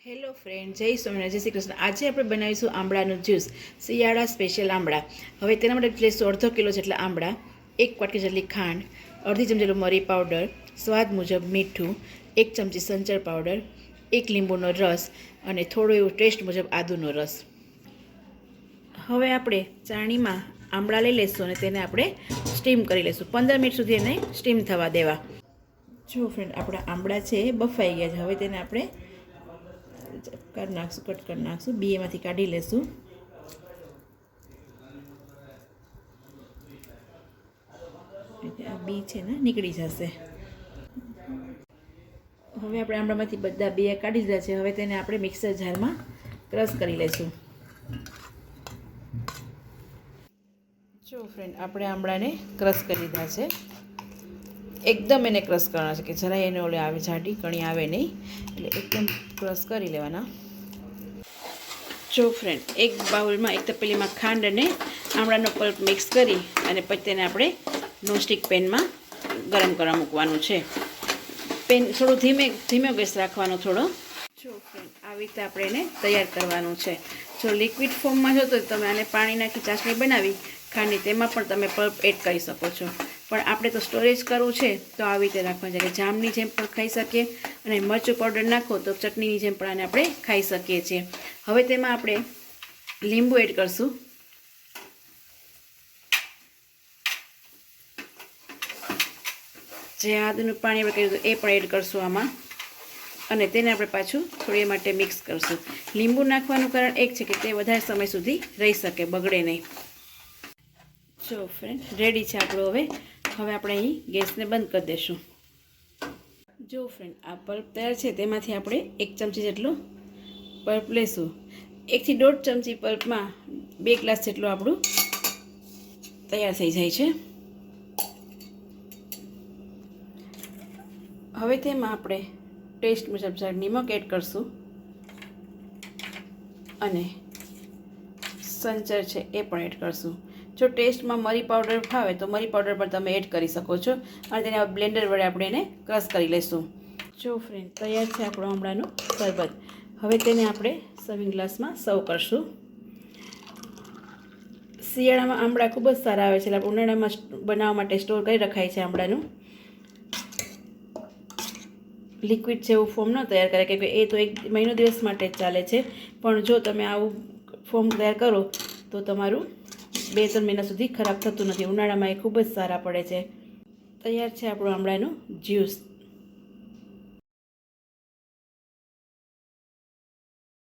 Hello friend, જય સ્વામિનારાયણ, જય શ્રી કૃષ્ણ. આજે આપણે બનાવીશું આંબળાનું જ્યુસ, શિયાળા સ્પેશિયલ આંબળા. હવે તેના માટે લઈશું અડધો કિલો જેટલા આંબળા, 1 વાટકી જેટલી ખાંડ, અડધી ચમચી જેટલું મરી પાવડર, સ્વાદ મુજબ મીઠું, 1 ચમચી સંચળ પાવડર, 1 લીંબુનો રસ અને થોડો એવો ટેસ્ટ મુજબ આદુનો રસ. હવે આપણે ચાણીમાં આંબળા લઈ લઈશું અને તેને આપણે સ્ટીમ કરી લઈશું. 15 મિનિટ સુધી એને સ્ટીમ થવા દેવા. જો ફ્રેન્ડ, આપણા આંબળા છે એ બફાઈ ગયા છે. હવે તેને આપણે કટ કરી નાખશું. બી એમાંથી કાઢી લેશું. આ બી છે ને નીકળી જશે. હવે આપણે આંબળામાંથી બધા બી કાઢી દીધા છે. હવે તેને આપણે મિક્સર જારમાં ક્રશ કરી લઈશું. જો ફ્રેન્ડ, આપણે આંબળાને ક્રશ કરી દીધા છે. એકદમ એને ક્રશ કરવાના છે કે જરાય એને ઓલે આવે જાડી કણી આવે નહીં, એટલે એકદમ ક્રશ કરી લેવાના. જો ફ્રેન્ડ, એક બાઉલમાં એક તપેલીમાં ખાંડ અને આમળાનો પલ્પ મિક્સ કરી અને પછી તેને આપણે નોનસ્ટિક પેનમાં ગરમ કરવા મૂકવાનું છે. પેન થોડું ધીમે ગેસ રાખવાનો થોડો. જો ફ્રેન્ડ, આવી રીતે આપણે એને તૈયાર કરવાનું છે. જો લિક્વિડ ફોર્મમાં જો તો તમે આને પાણી નાખી ચાસણી બનાવી ખાંડની, તેમાં પણ તમે પલ્પ એડ કરી શકો છો. પણ આપણે તો સ્ટોરેજ કરવું છે તો આવી રીતે રાખવાનું છે કે જામની જેમ પણ ખાઈ શકીએ અને મરચું પાવડર નાખો તો ચટણીની જેમ પણ આને આપણે ખાઈ શકીએ છીએ. હવે તેમાં આપણે લીંબુ એડ કરશું. જે આદુનું પાણી આપણે કર્યું હતું એ પણ એડ કરશું આમાં, અને તેને આપણે પાછું થોડી માટે મિક્સ કરશું. લીંબુ નાખવાનું કારણ એક છે કે તે વધારે સમય સુધી રહી શકે, બગડે નહીં. જો ફ્રેન્ડ, રેડી છે આપણું. હવે આપણે અહીં ગેસને બંધ કરી દઈશું. જો ફ્રેન્ડ, આ પલ્પ તૈયાર છે. તેમાંથી આપણે 1 ચમચી જેટલો પલ્પ લઈશું. 1 થી 1.5 ચમચી પલ્પમાં 2 ગ્લાસ જેટલું આપણું તૈયાર થઈ જાય છે. હવે તેમાં આપણે ટેસ્ટ મુજબ નિમક એડ કરશું અને સંચર છે એ પણ એડ કરશું. જો ટેસ્ટમાં મરી પાવડર ભાવે તો મરી પાવડર પણ તમે એડ કરી શકો છો અને તેને બ્લેન્ડર વડે આપણે એને ક્રશ કરી લઈશું. જો ફ્રેન્ડ, તૈયાર છે આપણો આંબળાનું શરબત. હવે તેને આપણે સર્વિંગ ગ્લાસમાં સર્વ કરશું. શિયાળામાં આંબળા ખૂબ જ સારા આવે છે, એટલે આપણે ઉનાળામાં બનાવવા માટે સ્ટોર કરી રખાય છે. આંબળાનું લિક્વિડ જેવું ફોર્મ ન તૈયાર કરે, કેમ કે એ તો 1 મહિનો દિવસ માટે જ ચાલે છે. પણ જો તમે આવું ફોર્મ તૈયાર કરો તો તમારું 2-3 મહિના સુધી ખરાબ થતું નથી. ઉનાળામાં એ ખૂબ જ સારા પડે છે. તૈયાર છે આપણું આંબળાનું જ્યુસ.